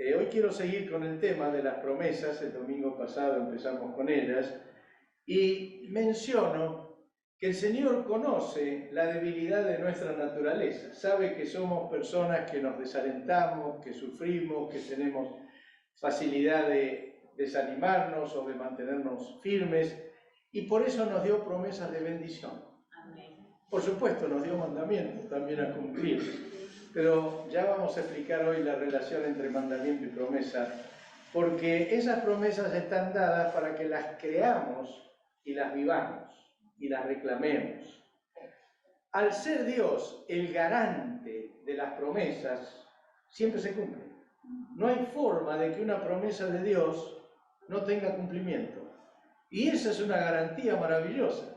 Hoy quiero seguir con el tema de las promesas. El domingo pasado empezamos con ellas y menciono que el Señor conoce la debilidad de nuestra naturaleza. Sabe que somos personas que nos desalentamos, que sufrimos, que tenemos facilidad de desanimarnos o de mantenernos firmes, y por eso nos dio promesas de bendición. Por supuesto, nos dio mandamientos también a cumplir. Pero ya vamos a explicar hoy la relación entre mandamiento y promesa, porque esas promesas están dadas para que las creamos y las vivamos y las reclamemos. Al ser Dios el garante de las promesas, siempre se cumple. No hay forma de que una promesa de Dios no tenga cumplimiento. Y esa es una garantía maravillosa.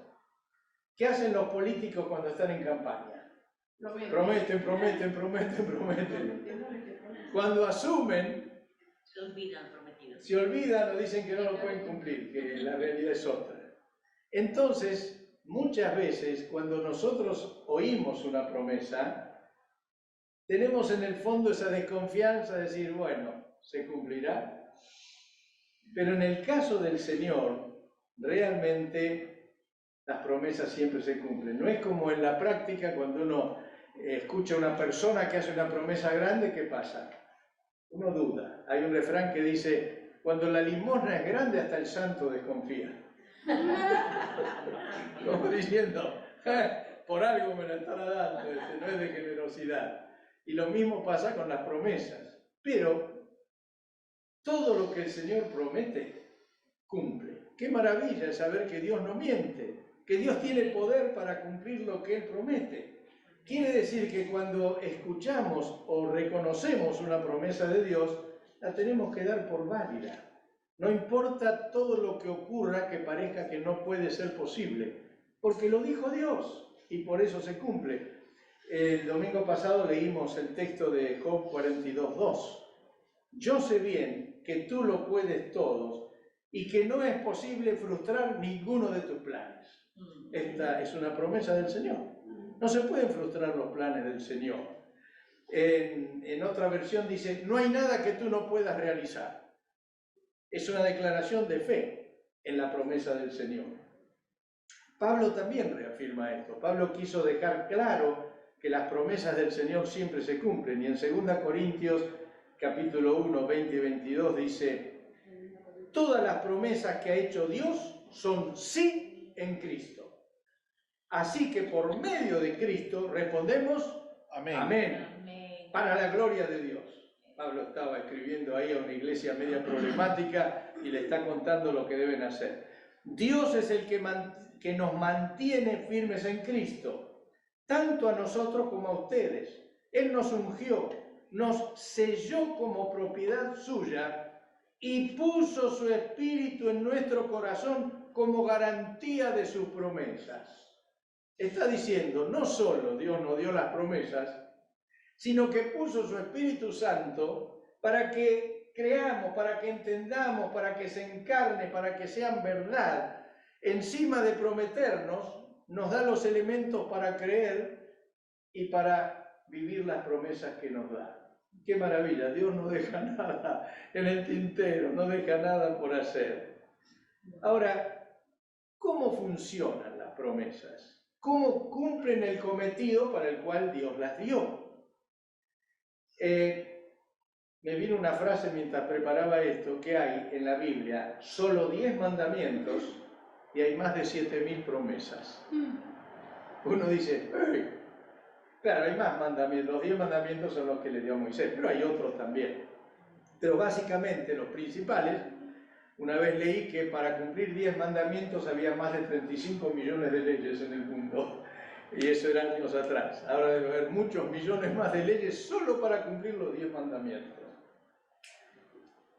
¿Qué hacen los políticos cuando están en campaña? Prometen, prometen, prometen, prometen. Cuando asumen, se olvidan o dicen que no lo pueden cumplir, que la realidad es otra. Entonces, muchas veces, cuando nosotros oímos una promesa, tenemos en el fondo esa desconfianza de decir, bueno, ¿se cumplirá? Pero en el caso del Señor, realmente las promesas siempre se cumplen. No es como en la práctica cuando uno escucha a una persona que hace una promesa grande, ¿qué pasa? Uno duda. Hay un refrán que dice, cuando la limosna es grande, hasta el santo desconfía. Como diciendo, por algo me la estará dando, no es de generosidad. Y lo mismo pasa con las promesas. Pero todo lo que el Señor promete, cumple. Qué maravilla es saber que Dios no miente, que Dios tiene poder para cumplir lo que Él promete. Quiere decir que cuando escuchamos o reconocemos una promesa de Dios, la tenemos que dar por válida. No importa todo lo que ocurra que parezca que no puede ser posible, porque lo dijo Dios y por eso se cumple. El domingo pasado leímos el texto de Job 42:2. Yo sé bien que tú lo puedes todo y que no es posible frustrar ninguno de tus planes. Esta es una promesa del Señor. No se pueden frustrar los planes del Señor. En otra versión dice, no hay nada que tú no puedas realizar. Es una declaración de fe en la promesa del Señor. Pablo también reafirma esto. Pablo quiso dejar claro que las promesas del Señor siempre se cumplen. Y en 2 Corintios capítulo 1, 20 y 22 dice, todas las promesas que ha hecho Dios son sí en Cristo. Así que por medio de Cristo respondemos amén. Amén. Amén. Para la gloria de Dios. Pablo estaba escribiendo ahí a una iglesia media problemática y le está contando lo que deben hacer. Dios es el que nos mantiene firmes en Cristo, tanto a nosotros como a ustedes. Él nos ungió, nos selló como propiedad suya y puso su espíritu en nuestro corazón como garantía de sus promesas. Está diciendo, no solo Dios nos dio las promesas, sino que puso su Espíritu Santo para que creamos, para que entendamos, para que se encarne, para que sean verdad. Encima de prometernos, nos da los elementos para creer y para vivir las promesas que nos da. ¡Qué maravilla! Dios no deja nada en el tintero, no deja nada por hacer. Ahora, ¿cómo funcionan las promesas? ¿Cómo cumplen el cometido para el cual Dios las dio? Me vino una frase mientras preparaba esto, que hay en la Biblia solo 10 mandamientos y hay más de 7.000 promesas. Uno dice, claro, hay más mandamientos, los 10 mandamientos son los que le dio a Moisés, pero hay otros también. Pero básicamente los principales, una vez leí que para cumplir 10 mandamientos había más de 35 millones de leyes en el mundo. Y eso era años atrás. Ahora debe haber muchos millones más de leyes solo para cumplir los 10 mandamientos.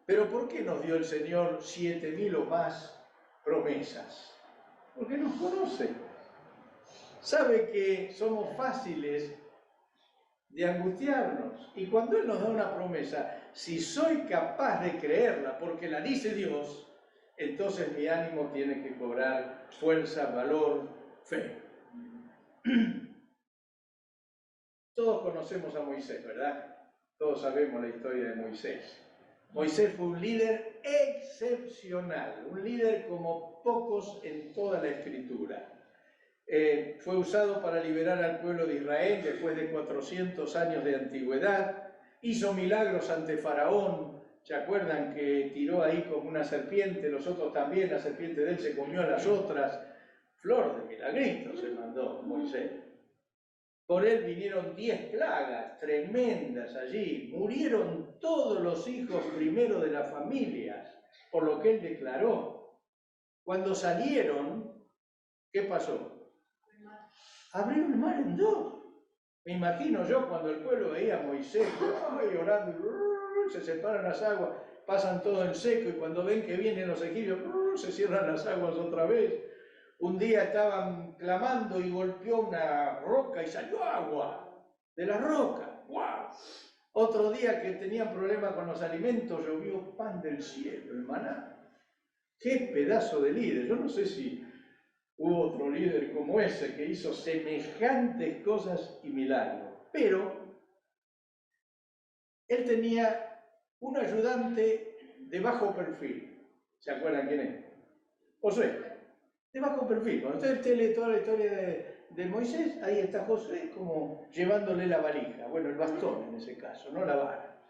Pero ¿por qué nos dio el Señor 7.000 o más promesas? Porque nos conoce. Sabe que somos fáciles de angustiarnos. Y cuando Él nos da una promesa, si soy capaz de creerla porque la dice Dios, entonces mi ánimo tiene que cobrar fuerza, valor, fe. Todos conocemos a Moisés, ¿verdad? Todos sabemos la historia de Moisés. Moisés fue un líder excepcional, un líder como pocos en toda la Escritura. Fue usado para liberar al pueblo de Israel después de 400 años de antigüedad, hizo milagros ante Faraón. ¿Se acuerdan que tiró ahí como una serpiente? Los otros también, la serpiente de él se comió a las otras. Flor de milagritos se mandó Moisés. Por él vinieron 10 plagas tremendas allí. Murieron todos los hijos primero de las familias, por lo que él declaró. Cuando salieron, ¿qué pasó? Abrió el mar en dos. Me imagino yo cuando el pueblo veía a Moisés orando, se separan las aguas, pasan todo en seco, y cuando ven que vienen los egipcios, se cierran las aguas otra vez. Un día estaban clamando y golpeó una roca y salió agua de la roca. ¡Wow! Otro día que tenían problemas con los alimentos, llovió pan del cielo, el maná. ¡Qué pedazo de líder! Yo no sé si hubo otro líder como ese que hizo semejantes cosas y milagros. Pero él tenía un ayudante de bajo perfil. ¿Se acuerdan quién es? Josué, de bajo perfil. Cuando usted lee toda la historia de Moisés, ahí está Josué como llevándole la valija. Bueno, el bastón en ese caso, no la vara.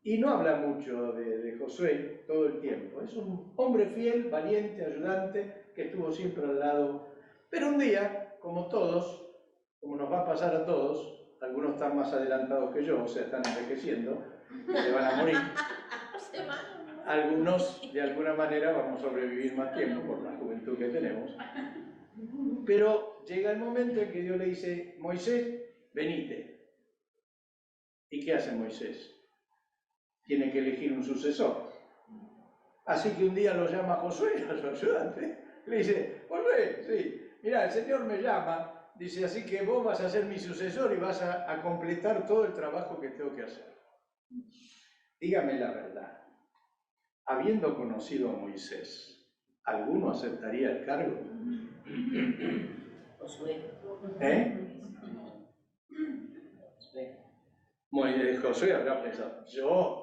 Y no habla mucho de Josué todo el tiempo. Es un hombre fiel, valiente, ayudante, que estuvo siempre al lado. Pero un día, como todos, como nos va a pasar a todos, algunos están más adelantados que yo, o sea, están envejeciendo, se van a morir. Algunos, de alguna manera, vamos a sobrevivir más tiempo por la juventud que tenemos. Pero llega el momento en que Dios le dice, Moisés, venite. ¿Y qué hace Moisés? Tiene que elegir un sucesor. Así que un día lo llama Josué, a su ayudante. Le dice, Josué, sí, mira, el Señor me llama, dice, así que vos vas a ser mi sucesor y vas a completar todo el trabajo que tengo que hacer. Dígame la verdad. Habiendo conocido a Moisés, ¿alguno aceptaría el cargo? Josué. Josué habrá pensado, yo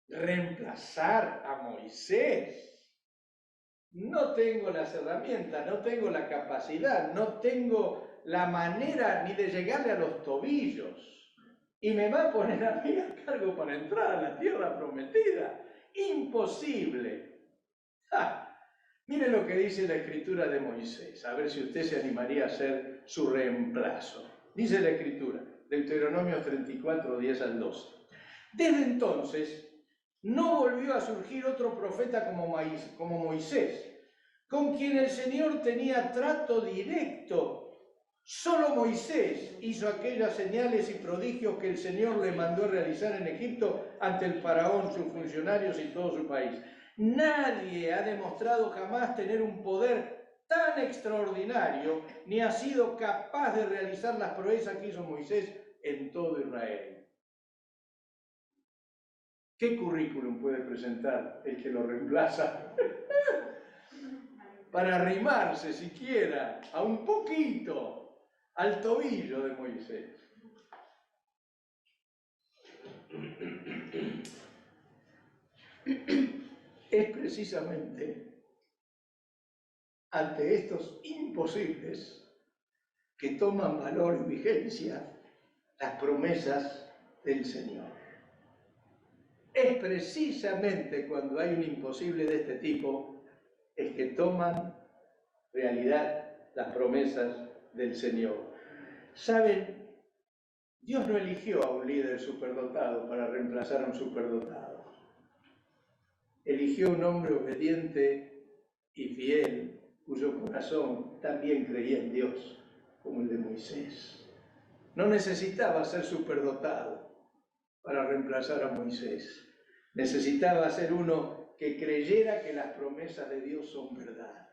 reemplazar a Moisés. No tengo las herramientas, no tengo la capacidad, no tengo la manera ni de llegarle a los tobillos. Y me va a poner a mí a cargo para entrar a la tierra prometida. Imposible. Mire lo que dice la escritura de Moisés, a ver si usted se animaría a ser su reemplazo. Dice la escritura, Deuteronomio 34, 10 al 12. Desde entonces no volvió a surgir otro profeta como Moisés, con quien el Señor tenía trato directo. Solo Moisés hizo aquellas señales y prodigios que el Señor le mandó a realizar en Egipto ante el faraón, sus funcionarios y todo su país. Nadie ha demostrado jamás tener un poder tan extraordinario, ni ha sido capaz de realizar las proezas que hizo Moisés en todo Israel. ¿Qué currículum puede presentar el que lo reemplaza? Para arrimarse siquiera a un poquito al tobillo de Moisés. Es precisamente ante estos imposibles que toman valor y vigencia las promesas del Señor. Es precisamente cuando hay un imposible de este tipo, es que toman realidad las promesas del Señor. ¿Saben? Dios no eligió a un líder superdotado para reemplazar a un superdotado. Eligió a un hombre obediente y fiel, cuyo corazón también creía en Dios, como el de Moisés. No necesitaba ser superdotado para reemplazar a Moisés. Necesitaba ser uno que creyera que las promesas de Dios son verdad.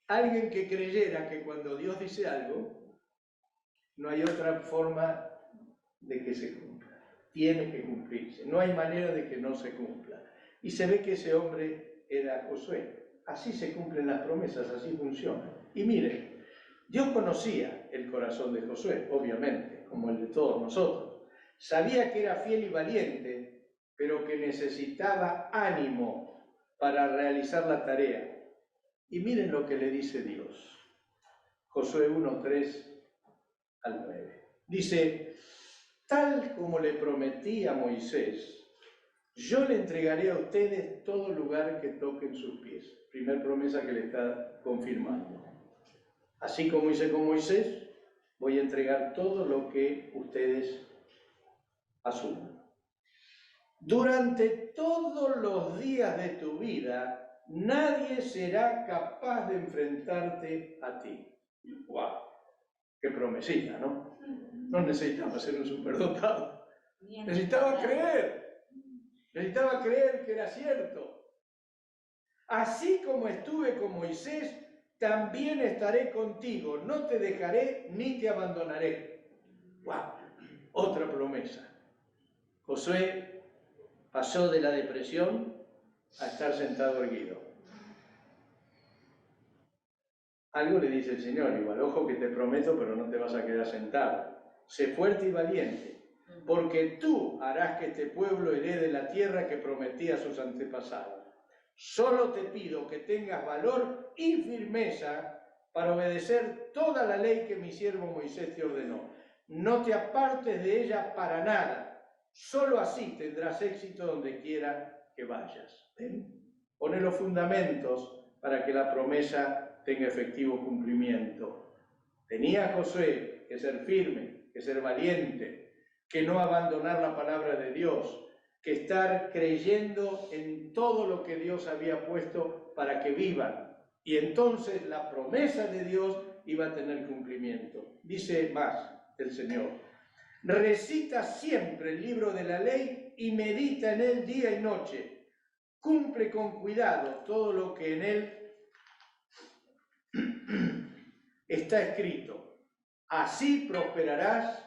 Alguien que creyera que cuando Dios dice algo, no hay otra forma de que se cumpla. Tiene que cumplirse. No hay manera de que no se cumpla. Y se ve que ese hombre era Josué. Así se cumplen las promesas, así funciona. Y miren, Dios conocía el corazón de Josué, obviamente, como el de todos nosotros. Sabía que era fiel y valiente, pero que necesitaba ánimo para realizar la tarea. Y miren lo que le dice Dios. Josué 1, 3 al 9. Dice, tal como le prometí a Moisés, yo le entregaré a ustedes todo lugar que toquen sus pies. Primer promesa que le está confirmando. Así como hice con Moisés, voy a entregar todo lo que ustedes asuman. Durante todos los días de tu vida, nadie será capaz de enfrentarte a ti. ¡Wow! ¡Qué promesita!, ¿no? No necesitaba ser un superdotado. Necesitaba creer que era cierto. Así como estuve con Moisés, también estaré contigo. No te dejaré ni te abandonaré. ¡Wow! Otra promesa. Josué pasó de la depresión a estar sentado erguido. Algo le dice el Señor, igual, ojo que te prometo, pero no te vas a quedar sentado. Sé fuerte y valiente, porque tú harás que este pueblo herede la tierra que prometí a sus antepasados. Solo te pido que tengas valor y firmeza para obedecer toda la ley que mi siervo Moisés te ordenó. No te apartes de ella para nada. Solo así tendrás éxito donde quiera que vayas. Pone los fundamentos para que la promesa tenga efectivo cumplimiento. Tenía Josué que ser firme, que ser valiente, que no abandonar la palabra de Dios, que estar creyendo en todo lo que Dios había puesto para que vivan. Y entonces la promesa de Dios iba a tener cumplimiento. Dice más el Señor: recita siempre el libro de la ley y medita en él día y noche. Cumple con cuidado todo lo que en él está escrito. Así prosperarás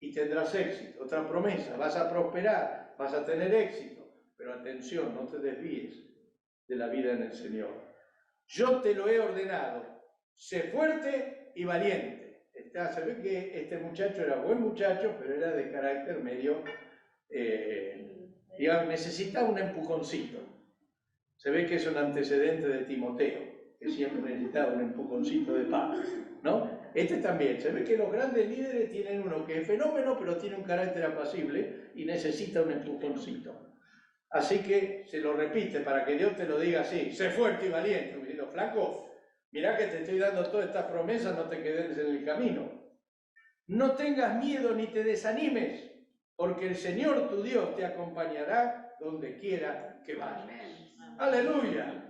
y tendrás éxito. Otra promesa, vas a prosperar, vas a tener éxito. Pero atención, no te desvíes de la vida en el Señor. Yo te lo he ordenado. Sé fuerte y valiente. Se ve que este muchacho era buen muchacho, pero era de carácter medio, digamos, necesitaba un empujoncito. Se ve que es un antecedente de Timoteo, que siempre necesitaba un empujoncito de paz, ¿no? Este también, se ve que los grandes líderes tienen uno que es fenómeno, pero tiene un carácter apacible y necesita un empujoncito. Así que se lo repite para que Dios te lo diga así: sé fuerte y valiente. Diciendo, flaco, mirá que te estoy dando todas estas promesas, no te quedes en el camino. No tengas miedo ni te desanimes, porque el Señor tu Dios te acompañará donde quiera que vayas. ¡Aleluya!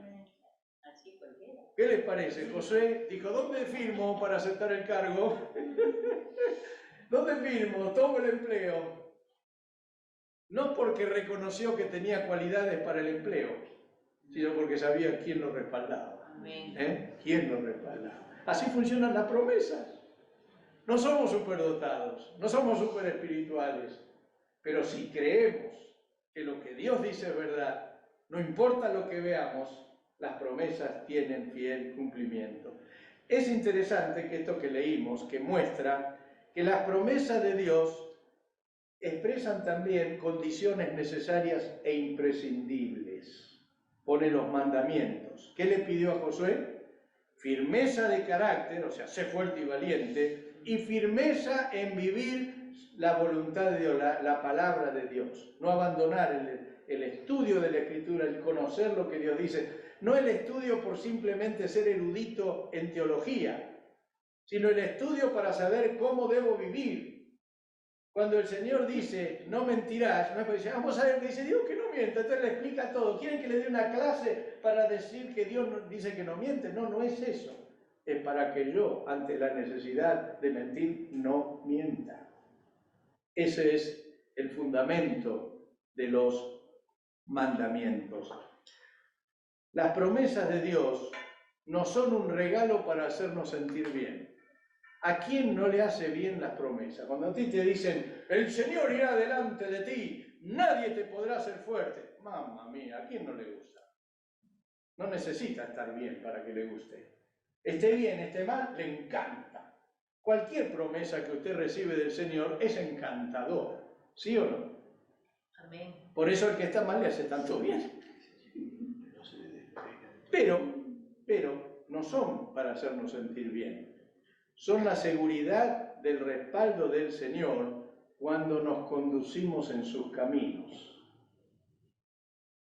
¿Qué les parece? Josué dijo, ¿dónde firmo para aceptar el cargo? ¿Dónde firmo? Tomo el empleo. No porque reconoció que tenía cualidades para el empleo, sino porque sabía quién lo respaldaba. ¿Quién lo respaldaba? Así funcionan las promesas. No somos superdotados, no somos superespirituales, pero si creemos que lo que Dios dice es verdad, no importa lo que veamos, las promesas tienen fiel cumplimiento. Es interesante que esto que leímos, que muestra que las promesas de Dios expresan también condiciones necesarias e imprescindibles. Pone los mandamientos. ¿Qué le pidió a Josué? Firmeza de carácter, o sea, sé fuerte y valiente, y firmeza en vivir la voluntad de Dios, la palabra de Dios. No abandonar el estudio de la Escritura, el conocer lo que Dios dice. No el estudio por simplemente ser erudito en teología, sino el estudio para saber cómo debo vivir. Cuando el Señor dice, no mentirás, no es porque dice, vamos a ver, dice Dios que no miente, entonces le explica todo. ¿Quieren que le dé una clase para decir que Dios dice que no miente? No, no es eso. Es para que yo, ante la necesidad de mentir, no mienta. Ese es el fundamento de los mandamientos. Las promesas de Dios no son un regalo para hacernos sentir bien. ¿A quién no le hace bien las promesas? Cuando a ti te dicen, el Señor irá delante de ti, nadie te podrá hacer fuerte. Mamma mía, ¿a quién no le gusta? No necesita estar bien para que le guste. Esté bien, esté mal, le encanta. Cualquier promesa que usted recibe del Señor es encantadora, ¿sí o no? Amén. Por eso el que está mal le hace tanto bien. Pero no son para hacernos sentir bien. Son la seguridad del respaldo del Señor cuando nos conducimos en sus caminos.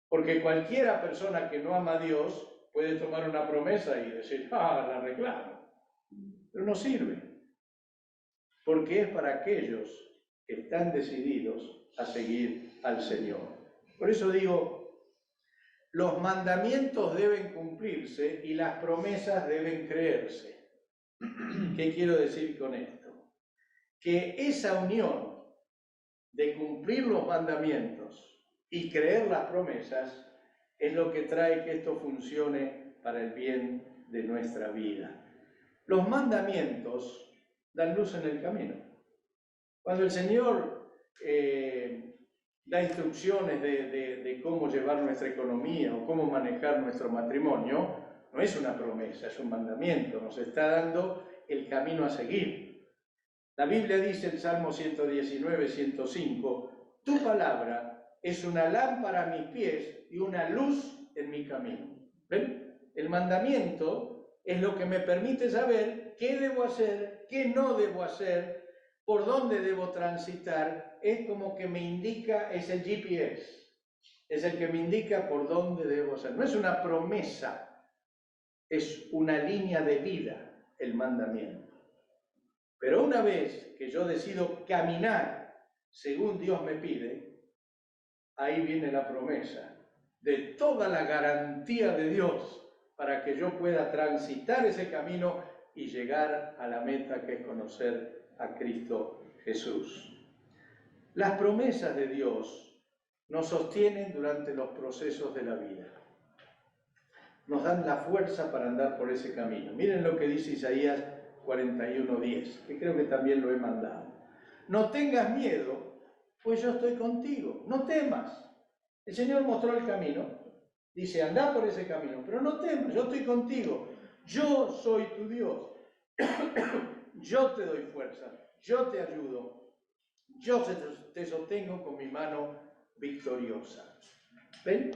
Porque cualquiera persona que no ama a Dios puede tomar una promesa y decir, la reclamo. Pero no sirve. Porque es para aquellos que están decididos a seguir al Señor. Por eso digo, los mandamientos deben cumplirse y las promesas deben creerse. ¿Qué quiero decir con esto? Que esa unión de cumplir los mandamientos y creer las promesas es lo que trae que esto funcione para el bien de nuestra vida. Los mandamientos dan luz en el camino. Cuando el Señor da instrucciones de cómo llevar nuestra economía o cómo manejar nuestro matrimonio, no es una promesa, es un mandamiento, nos está dando el camino a seguir. La Biblia dice en Salmo 119, 105, tu palabra es una lámpara a mis pies y una luz en mi camino. ¿Ven? El mandamiento es lo que me permite saber qué debo hacer, qué no debo hacer, por dónde debo transitar. Es como que me indica, es el GPS, es el que me indica por dónde debo hacer. No es una promesa, es una línea de vida el mandamiento. Pero una vez que yo decido caminar según Dios me pide, ahí viene la promesa de toda la garantía de Dios para que yo pueda transitar ese camino y llegar a la meta que es conocer a Cristo Jesús. Las promesas de Dios nos sostienen durante los procesos de la vida. Nos dan la fuerza para andar por ese camino. Miren lo que dice Isaías 41:10, que creo que también lo he mandado. No tengas miedo, pues yo estoy contigo. No temas. El Señor mostró el camino. Dice, anda por ese camino, pero no temas, yo estoy contigo. Yo soy tu Dios. Yo te doy fuerza. Yo te ayudo. Yo te sostengo con mi mano victoriosa. ¿Ven?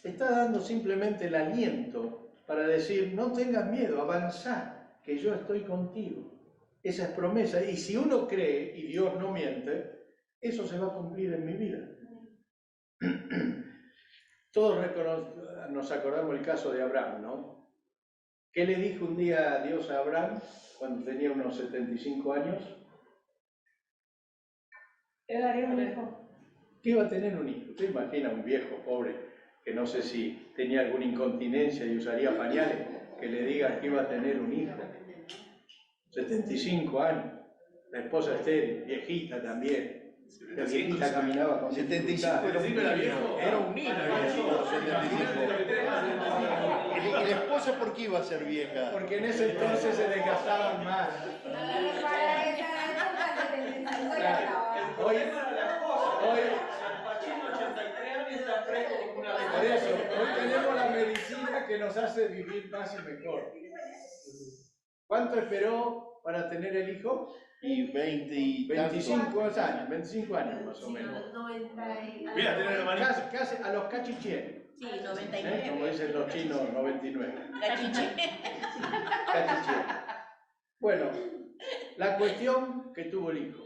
Está dando simplemente el aliento para decir, no tengas miedo, avanzá, que yo estoy contigo. Esa es promesa. Y si uno cree, y Dios no miente, eso se va a cumplir en mi vida. Todos nos acordamos el caso de Abraham, ¿no? ¿Qué le dijo un día Dios a Abraham cuando tenía unos 75 años? Te daré un hijo. Que iba a tener un hijo. ¿Usted imagina un viejo pobre que no sé si tenía alguna incontinencia y usaría pañales, que le diga que iba a tener un hijo? 75 años, la esposa estéril, viejita también. La viejita caminaba con 75 era viejo. Era un niño. ¿Y la esposa por qué iba a ser vieja? Porque en ese entonces se desgastaban más. Hoy por eso, hoy tenemos la medicina que nos hace vivir más y mejor. ¿Cuánto esperó para tener el hijo? Y 25 años, 25 años más o menos. 90 y... Mira, tiene el manito. Casi a los cachichén. Sí, 99. Como dicen los chinos, 99. Cachiche. Cachichén. Bueno, la cuestión que tuvo el hijo.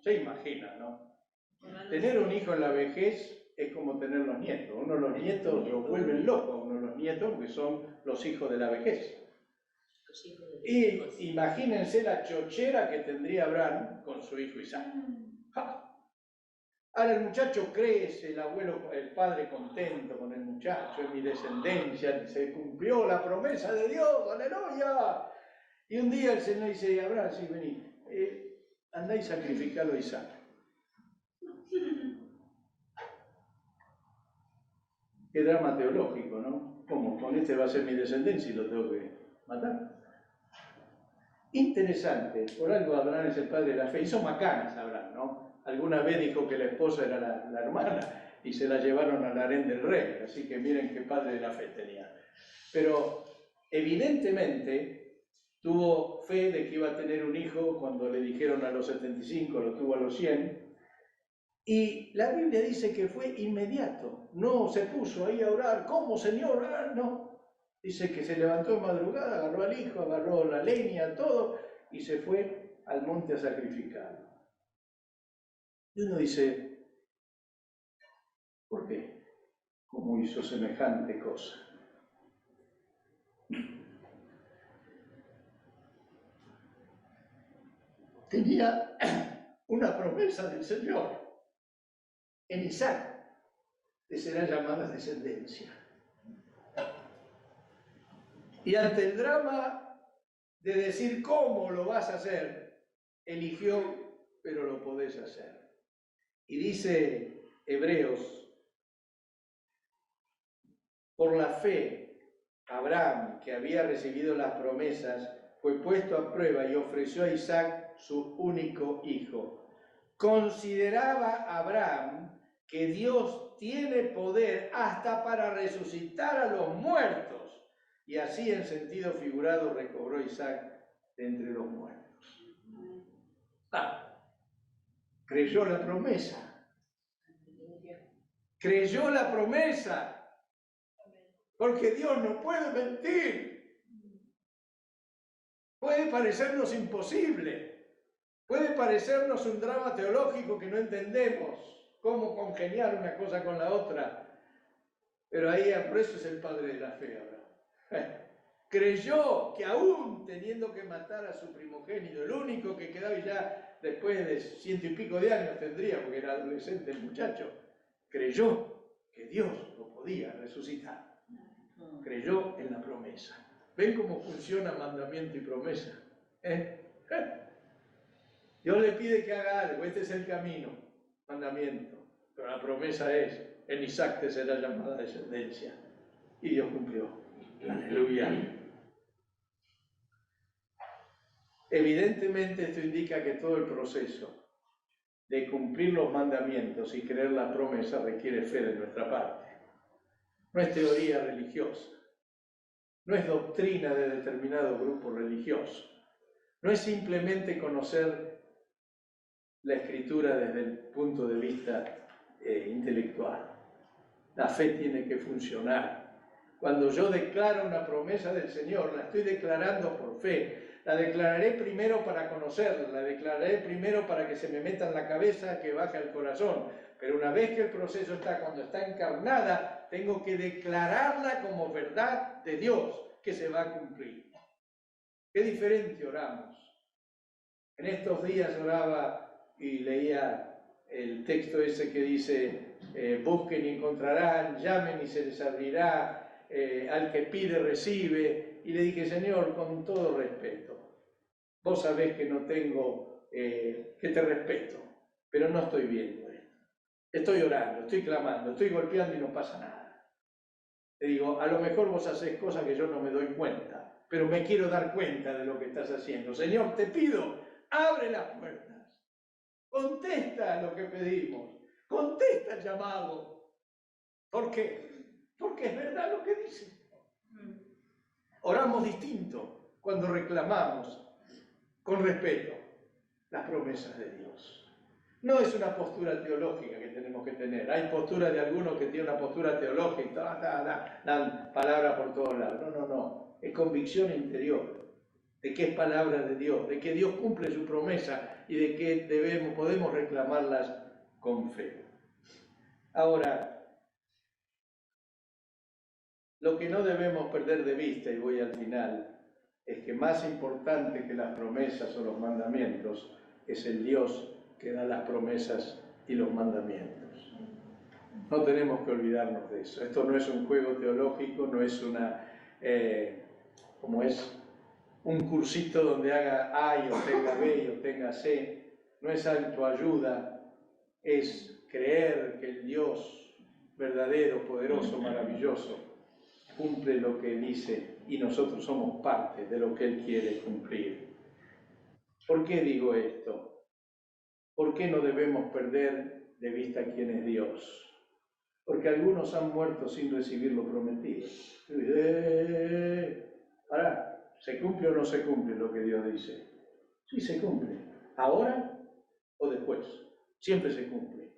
Se imagina, ¿no? Tener un hijo en la vejez es como tener los nietos. Uno los nietos los vuelven locos, uno los nietos porque son los hijos de la vejez. Y imagínense la chochera que tendría Abraham con su hijo Isaac. ¡Ja! Ahora el muchacho crece, el padre contento con el muchacho, es mi descendencia, se cumplió la promesa de Dios, aleluya. Y un día el Señor dice, Abraham, sí, vení, andá y sacrificalo a Isaac. Qué drama teológico, ¿no? ¿Cómo? Con este va a ser mi descendencia y lo tengo que matar. Interesante, por algo Abraham es el padre de la fe. Hizo macanas Abraham, ¿no? Alguna vez dijo que la esposa era la hermana y se la llevaron al harén del rey, así que miren qué padre de la fe tenía. Pero evidentemente tuvo fe de que iba a tener un hijo cuando le dijeron a los 75, lo tuvo a los 100, Y la Biblia dice que fue inmediato, no se puso ahí a orar, ¿cómo, Señor? Ah, no. Dice que se levantó de madrugada, agarró al hijo, agarró la leña, todo, y se fue al monte a sacrificarlo. Y uno dice, ¿por qué? ¿Cómo hizo semejante cosa? Tenía una promesa del Señor. En Isaac le será llamada descendencia. Y ante el drama de decir cómo lo vas a hacer, eligió, pero lo podés hacer. Y dice Hebreos, por la fe, Abraham, que había recibido las promesas, fue puesto a prueba y ofreció a Isaac su único hijo. Consideraba Abraham que Dios tiene poder hasta para resucitar a los muertos, y así en sentido figurado recobró Isaac de entre los muertos. Creyó la promesa. Creyó la promesa. Porque Dios no puede mentir. Puede parecernos imposible. Puede parecernos un drama teológico que no entendemos cómo congeniar una cosa con la otra. Pero ahí, por eso es el padre de la fe, Abraham. Creyó que aún teniendo que matar a su primogénito, el único que quedaba, y ya después de 100 y pico de años tendría, porque era adolescente el muchacho, creyó que Dios lo podía resucitar. Creyó en la promesa. ¿Ven cómo funciona mandamiento y promesa? Dios le pide que haga algo, este es el camino, mandamiento. Pero la promesa es, en Isaac te será llamada descendencia. Y Dios cumplió. Aleluya. Evidentemente esto indica que todo el proceso de cumplir los mandamientos y creer la promesa requiere fe de nuestra parte. No es teoría religiosa, no es doctrina de determinado grupo religioso, no es simplemente conocer la Escritura desde el punto de vista intelectual. La fe tiene que funcionar. Cuando yo declaro una promesa del Señor, la estoy declarando por fe. La declararé primero para conocerla, la declararé primero para que se me meta en la cabeza, que baje al corazón. Pero una vez que el proceso está, cuando está encarnada, tengo que declararla como verdad de Dios, que se va a cumplir. Qué diferente oramos. En estos días oraba y leía el texto ese que dice, busquen y encontrarán, llamen y se les abrirá, al que pide recibe. Y le dije, Señor, con todo respeto, vos sabés que no tengo, que te respeto, pero no estoy viendo esto. Estoy orando, estoy clamando, estoy golpeando y no pasa nada. Le digo, a lo mejor vos hacés cosas que yo no me doy cuenta, pero me quiero dar cuenta de lo que estás haciendo. Señor, te pido, abre las puertas, contesta lo que pedimos, contesta el llamado. ¿Por qué? Porque es verdad lo que dice. Oramos distinto cuando reclamamos con respeto las promesas de Dios. No es una postura teológica que tenemos que tener. Hay posturas de algunos que tienen una postura teológica, dan palabra por todos lados. No. Es convicción interior de que es palabra de Dios, de que Dios cumple su promesa y de que podemos reclamarlas con fe. Ahora, lo que no debemos perder de vista, y voy al final, es que más importante que las promesas o los mandamientos es el Dios que da las promesas y los mandamientos. No tenemos que olvidarnos de eso. Esto no es un juego teológico, no es un cursito donde haga A y obtenga B y obtenga C. No es autoayuda, es creer que el Dios verdadero, poderoso, maravilloso, cumple lo que dice y nosotros somos parte de lo que Él quiere cumplir. ¿Por qué digo esto? ¿Por qué no debemos perder de vista quién es Dios? Porque algunos han muerto sin recibir lo prometido. Ahora, ¿se cumple o no se cumple lo que Dios dice? Sí, se cumple. ¿Ahora o después? Siempre se cumple.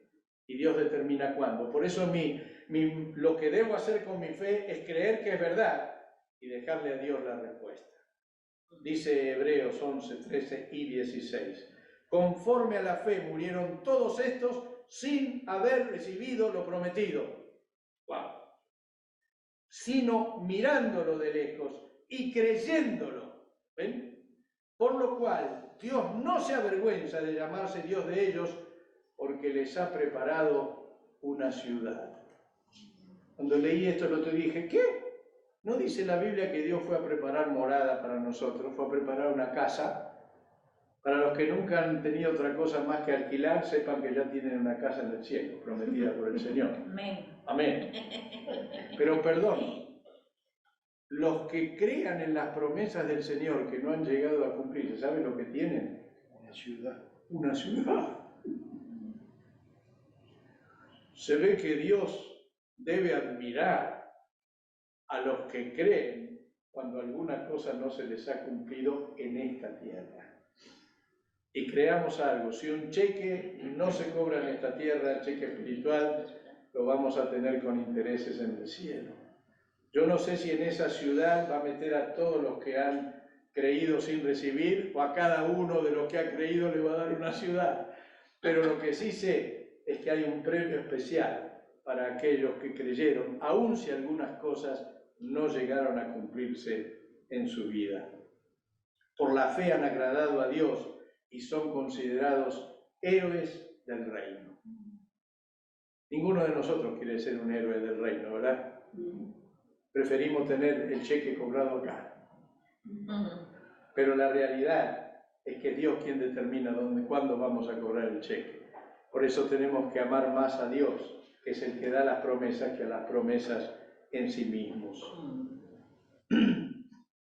y Dios determina cuándo. Por eso lo que debo hacer con mi fe es creer que es verdad y dejarle a Dios la respuesta. Dice Hebreos 11, 13 y 16. Conforme a la fe murieron todos estos sin haber recibido lo prometido. ¡Wow! Sino mirándolo de lejos y creyéndolo. ¿Ven? Por lo cual Dios no se avergüenza de llamarse Dios de ellos, porque les ha preparado una ciudad. Cuando leí esto el otro día dije, ¿qué? ¿No dice la Biblia que Dios fue a preparar morada para nosotros? Fue a preparar una casa. Para los que nunca han tenido otra cosa más que alquilar, sepan que ya tienen una casa en el cielo, prometida por el Señor. Amén. Amén. Pero perdón, los que crean en las promesas del Señor que no han llegado a cumplirse, ¿saben lo que tienen? Una ciudad. Una ciudad. Se ve que Dios debe admirar a los que creen cuando alguna cosa no se les ha cumplido en esta tierra. Y creamos algo, si un cheque no se cobra en esta tierra, el cheque espiritual, lo vamos a tener con intereses en el cielo. Yo no sé si en esa ciudad va a meter a todos los que han creído sin recibir, o a cada uno de los que ha creído le va a dar una ciudad. Pero lo que sí sé es que hay un premio especial para aquellos que creyeron, aun si algunas cosas no llegaron a cumplirse en su vida. Por la fe han agradado a Dios y son considerados héroes del reino. Ninguno de nosotros quiere ser un héroe del reino, ¿verdad? Preferimos tener el cheque cobrado acá. Pero la realidad es que es Dios quien determina cuándo vamos a cobrar el cheque. Por eso tenemos que amar más a Dios, que es el que da las promesas, que a las promesas en sí mismos.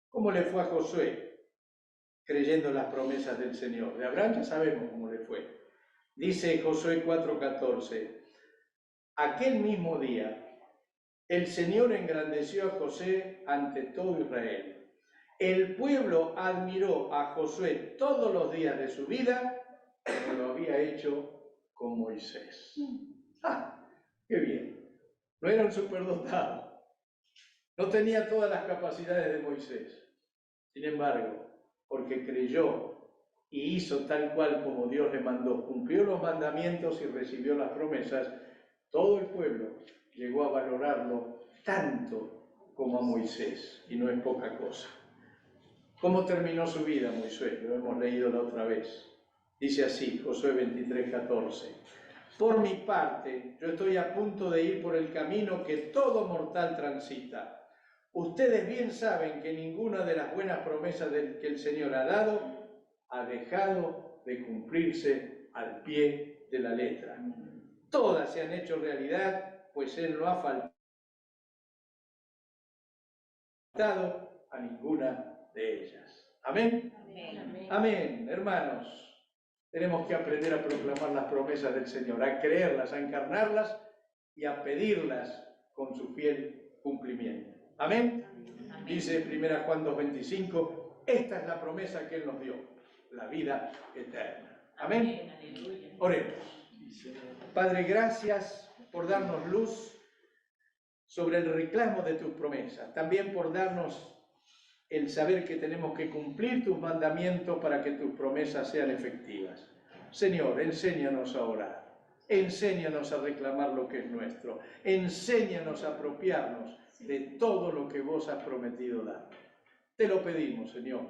¿Cómo le fue a Josué? Creyendo las promesas del Señor. De Abraham ya sabemos cómo le fue. Dice Josué 4:14, aquel mismo día el Señor engrandeció a José ante todo Israel. El pueblo admiró a Josué todos los días de su vida, como lo había hecho con Moisés. ¡Ah! ¡Qué bien! No era un superdotado. No tenía todas las capacidades de Moisés. Sin embargo, porque creyó y hizo tal cual como Dios le mandó, cumplió los mandamientos y recibió las promesas, todo el pueblo llegó a valorarlo tanto como a Moisés, y no es poca cosa. ¿Cómo terminó su vida Moisés? Lo hemos leído la otra vez. Dice así, Josué 23:14. Por mi parte, yo estoy a punto de ir por el camino que todo mortal transita. Ustedes bien saben que ninguna de las buenas promesas que el Señor ha dado ha dejado de cumplirse al pie de la letra. Todas se han hecho realidad, pues Él no ha faltado a ninguna de ellas. ¿Amén? Amén. Amén, hermanos. Tenemos que aprender a proclamar las promesas del Señor, a creerlas, a encarnarlas y a pedirlas con su fiel cumplimiento. ¿Amén? Amén. Dice 1 Juan 2:25, esta es la promesa que Él nos dio, la vida eterna. Amén. Aleluya. Oremos. Padre, gracias por darnos luz sobre el reclamo de tus promesas, también por darnos el saber que tenemos que cumplir tus mandamientos para que tus promesas sean efectivas. Señor, enséñanos a orar, enséñanos a reclamar lo que es nuestro, enséñanos a apropiarnos de todo lo que vos has prometido dar. Te lo pedimos, Señor,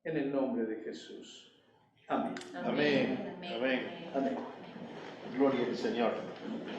en el nombre de Jesús. Amén. Amén. Amén. Amén. Gloria al Señor.